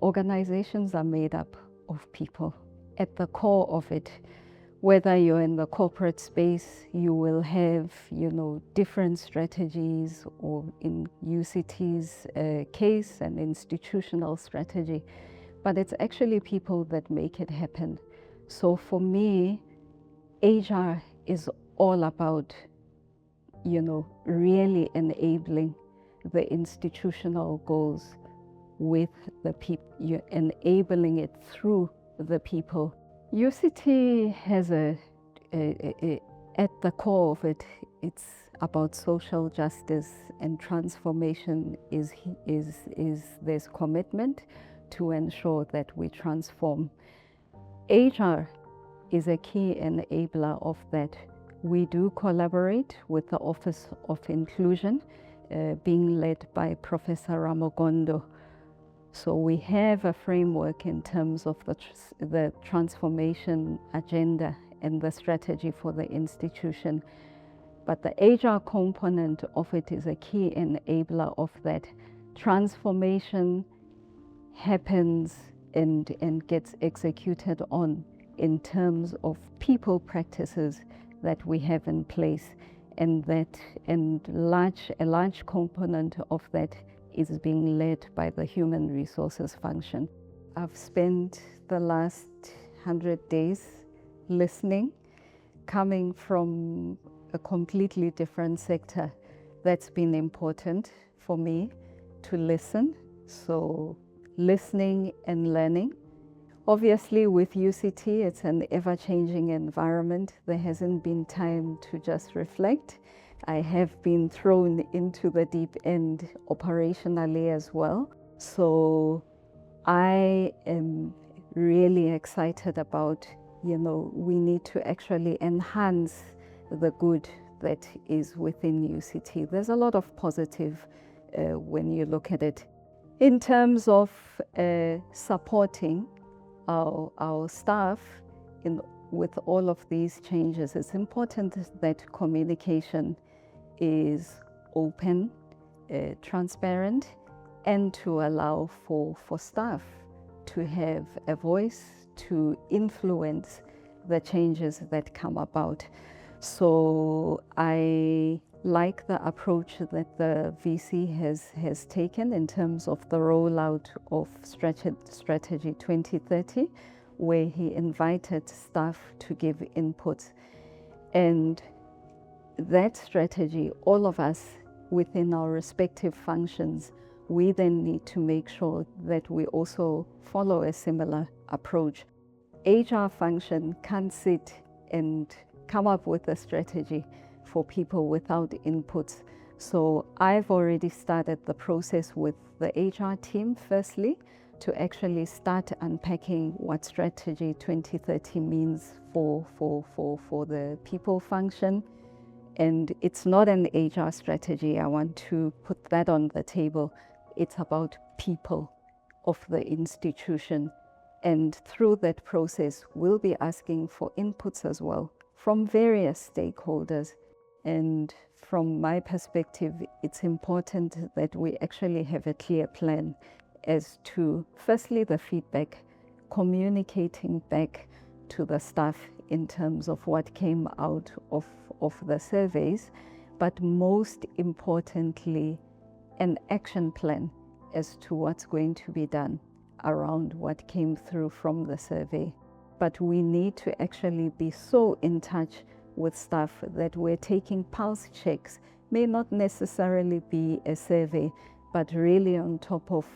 Organizations are made up of people. At the core of it, whether you're in the corporate space, you will have, different strategies, or in UCT's case, an institutional strategy. But it's actually people that make it happen. So for me, HR is all about, really enabling the institutional goals with the people, you're enabling it through the people. UCT has at the core of it, it's about social justice and transformation. Is there's commitment to ensure that we transform. HR is a key enabler of that. We do collaborate with the Office of Inclusion, being led by Professor Ramogondo. So we have a framework in terms of the transformation agenda and the strategy for the institution. But the HR component of it is a key enabler of that. Transformation happens and gets executed on in terms of people practices that we have in place, and a large component of that is being led by the human resources function. I've spent the last 100 days listening, coming from a completely different sector. That's been important for me to listen. So listening and learning. Obviously with UCT, it's an ever-changing environment. There hasn't been time to just reflect. I have been thrown into the deep end operationally as well. So I am really excited about, we need to actually enhance the good that is within UCT. There's a lot of positive when you look at it. In terms of supporting our staff with all of these changes, it's important that communication is open, transparent, and to allow for staff to have a voice to influence the changes that come about. So I like the approach that the VC has taken in terms of the rollout of Strategy 2030, where he invited staff to give input. And that strategy, all of us within our respective functions, we then need to make sure that we also follow a similar approach. HR function can't sit and come up with a strategy for people without inputs. So I've already started the process with the HR team, firstly, to actually start unpacking what Strategy 2030 means for the people function. And it's not an HR strategy. I want to put that on the table. It's about people of the institution. And through that process, we'll be asking for inputs as well from various stakeholders. And from my perspective, it's important that we actually have a clear plan as to, firstly, the feedback, communicating back to the staff in terms of what came out of the surveys, but most importantly, an action plan as to what's going to be done around what came through from the survey. But we need to actually be so in touch with staff that we're taking pulse checks. May not necessarily be a survey, but really on top of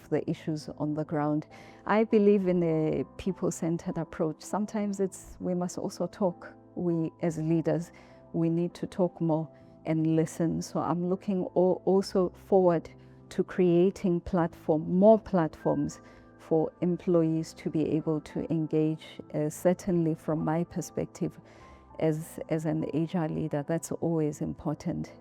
the issues on the ground. I believe in a people-centered approach. Sometimes we must also talk. We as leaders, we need to talk more and listen. So I'm looking also forward to creating more platforms for employees to be able to engage, certainly from my perspective as an HR leader, that's always important.